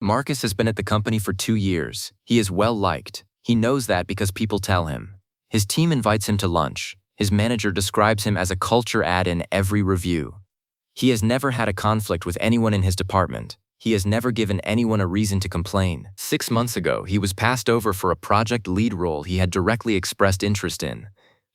Marcus has been at the company for 2 years. He is well liked. He knows that because people tell him. His team invites him to lunch. His manager describes him as a culture add in every review. He has never had a conflict with anyone in his department. He has never given anyone a reason to complain. 6 months ago, he was passed over for a project lead role he had directly expressed interest in.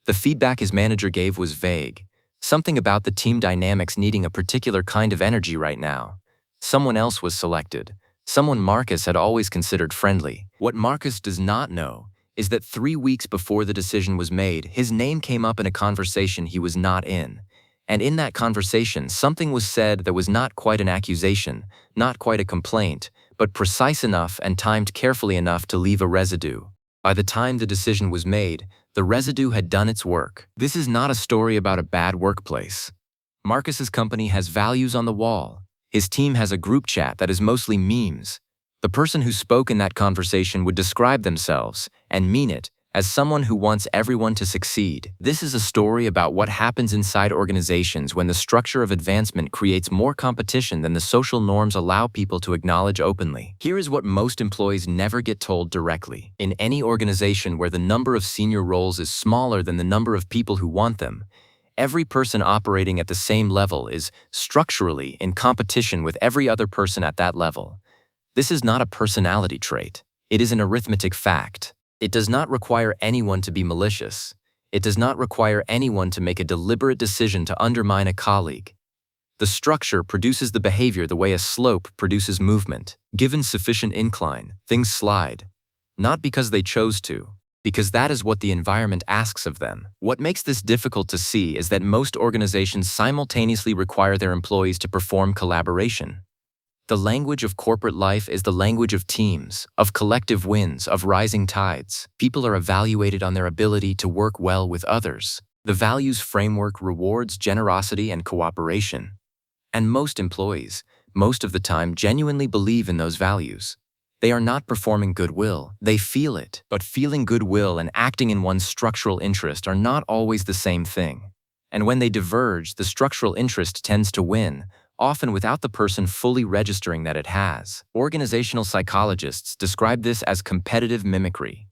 The feedback his manager gave was vague. Something about the team dynamics needing a particular kind of energy right now. Someone else was selected. Someone Marcus had always considered friendly. What Marcus does not know is that 3 weeks before the decision was made, his name came up in a conversation he was not in. And in that conversation, something was said that was not quite an accusation, not quite a complaint, but precise enough and timed carefully enough to leave a residue. By the time the decision was made, the residue had done its work. This is not a story about a bad workplace. Marcus's company has values on the wall. His team has a group chat that is mostly memes. The person who spoke in that conversation would describe themselves, and mean it, as someone who wants everyone to succeed. This is a story about what happens inside organizations when the structure of advancement creates more competition than the social norms allow people to acknowledge openly. Here is what most employees never get told directly. In any organization where the number of senior roles is smaller than the number of people who want them, every person operating at the same level is structurally in competition with every other person at that level. This is not a personality trait. It is an arithmetic fact. It does not require anyone to be malicious. It does not require anyone to make a deliberate decision to undermine a colleague. The structure produces the behavior the way a slope produces movement. Given sufficient incline, things slide. Not because they chose to, because that is what the environment asks of them. What makes this difficult to see is that most organizations simultaneously require their employees to perform collaboration. The language of corporate life is the language of teams, of collective wins, of rising tides. People are evaluated on their ability to work well with others. The values framework rewards generosity and cooperation. And most employees, most of the time, genuinely believe in those values. They are not performing goodwill, they feel it. But feeling goodwill and acting in one's structural interest are not always the same thing. And when they diverge, the structural interest tends to win, often without the person fully registering that it has. Organizational psychologists describe this as competitive mimicry.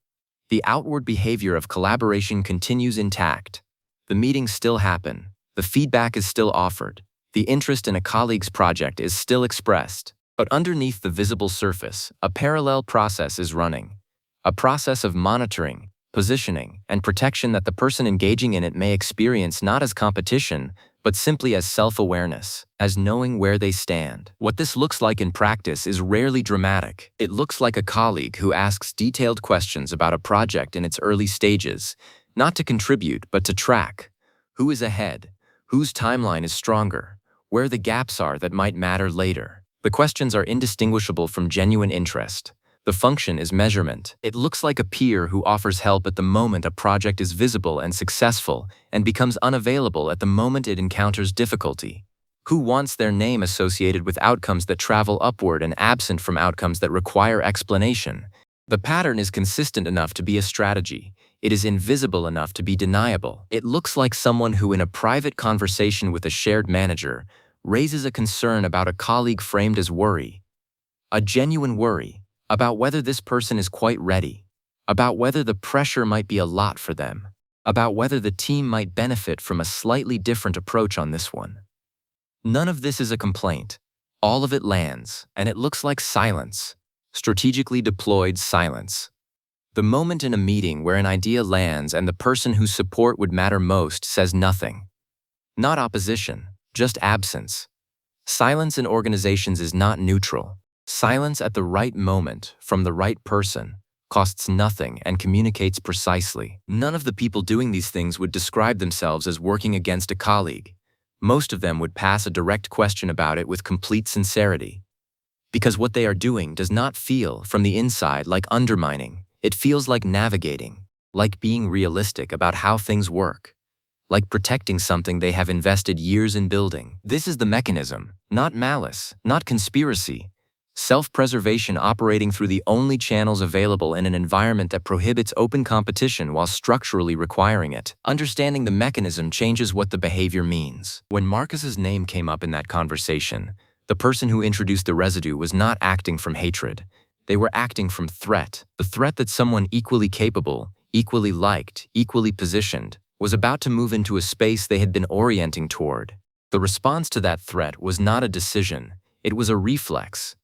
The outward behavior of collaboration continues intact. The meetings still happen. The feedback is still offered. The interest in a colleague's project is still expressed. But underneath the visible surface, a parallel process is running. A process of monitoring, positioning, and protection that the person engaging in it may experience not as competition, but simply as self-awareness, as knowing where they stand. What this looks like in practice is rarely dramatic. It looks like a colleague who asks detailed questions about a project in its early stages, not to contribute, but to track. Who is ahead? Whose timeline is stronger? Where the gaps are that might matter later? The questions are indistinguishable from genuine interest. The function is measurement. It looks like a peer who offers help at the moment a project is visible and successful and becomes unavailable at the moment it encounters difficulty. Who wants their name associated with outcomes that travel upward and absent from outcomes that require explanation? The pattern is consistent enough to be a strategy. It is invisible enough to be deniable. It looks like someone who, in a private conversation with a shared manager, raises a concern about a colleague framed as worry. A genuine worry. About whether this person is quite ready, about whether the pressure might be a lot for them, about whether the team might benefit from a slightly different approach on this one. None of this is a complaint. All of it lands, and it looks like silence, strategically deployed silence. The moment in a meeting where an idea lands and the person whose support would matter most says nothing. Not opposition, just absence. Silence in organizations is not neutral. Silence at the right moment, from the right person, costs nothing and communicates precisely. None of the people doing these things would describe themselves as working against a colleague. Most of them would pass a direct question about it with complete sincerity. Because what they are doing does not feel, from the inside, like undermining. It feels like navigating, like being realistic about how things work, like protecting something they have invested years in building. This is the mechanism, not malice, not conspiracy. Self-preservation operating through the only channels available in an environment that prohibits open competition while structurally requiring it. Understanding the mechanism changes what the behavior means. When Marcus's name came up in that conversation, The person who introduced the residue was not acting from hatred. They were acting from threat. The threat that someone equally capable, equally liked, equally positioned, was about to move into a space they had been orienting toward. The response to that threat was not a decision. It was a reflex.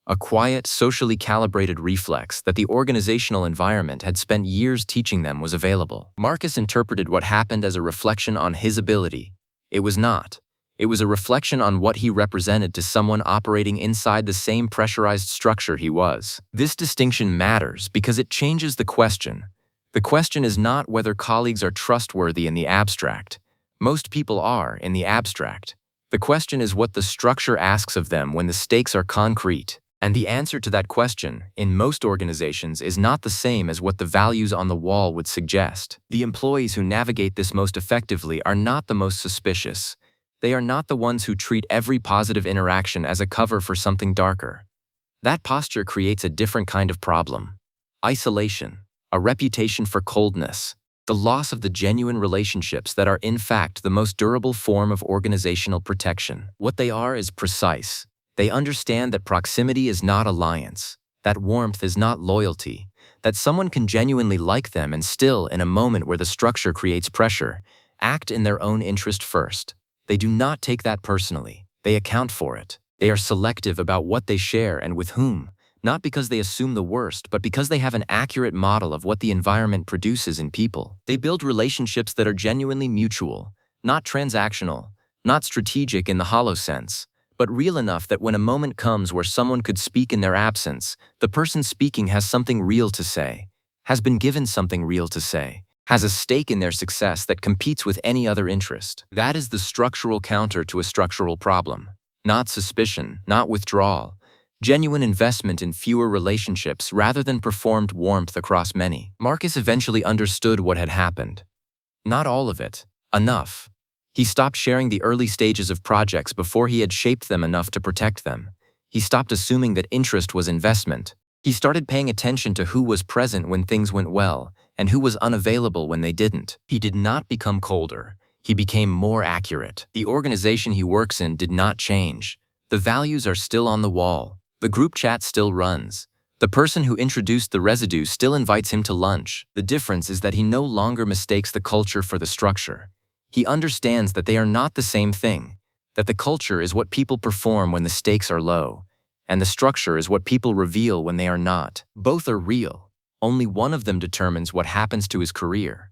A quiet, socially calibrated reflex that the organizational environment had spent years teaching them was available. Marcus interpreted what happened as a reflection on his ability. It was not. It was a reflection on what he represented to someone operating inside the same pressurized structure he was. This distinction matters because it changes the question. The question is not whether colleagues are trustworthy in the abstract. Most people are in the abstract. The question is what the structure asks of them when the stakes are concrete. And the answer to that question, in most organizations, is not the same as what the values on the wall would suggest. The employees who navigate this most effectively are not the most suspicious. They are not the ones who treat every positive interaction as a cover for something darker. That posture creates a different kind of problem. Isolation, a reputation for coldness, the loss of the genuine relationships that are in fact the most durable form of organizational protection. What they are is precise. They understand that proximity is not alliance, that warmth is not loyalty, that someone can genuinely like them and still, in a moment where the structure creates pressure, act in their own interest first. They do not take that personally. They account for it. They are selective about what they share and with whom, not because they assume the worst, but because they have an accurate model of what the environment produces in people. They build relationships that are genuinely mutual, not transactional, not strategic in the hollow sense, but real enough that when a moment comes where someone could speak in their absence, the person speaking has something real to say, has been given something real to say, has a stake in their success that competes with any other interest. That is the structural counter to a structural problem. Not suspicion, not withdrawal. Genuine investment in fewer relationships rather than performed warmth across many. Marcus eventually understood what had happened. Not all of it. Enough. He stopped sharing the early stages of projects before he had shaped them enough to protect them. He stopped assuming that interest was investment. He started paying attention to who was present when things went well and who was unavailable when they didn't. He did not become colder. He became more accurate. The organization he works in did not change. The values are still on the wall. The group chat still runs. The person who introduced the residue still invites him to lunch. The difference is that he no longer mistakes the culture for the structure. He understands that they are not the same thing, that the culture is what people perform when the stakes are low, and the structure is what people reveal when they are not. Both are real. Only one of them determines what happens to his career.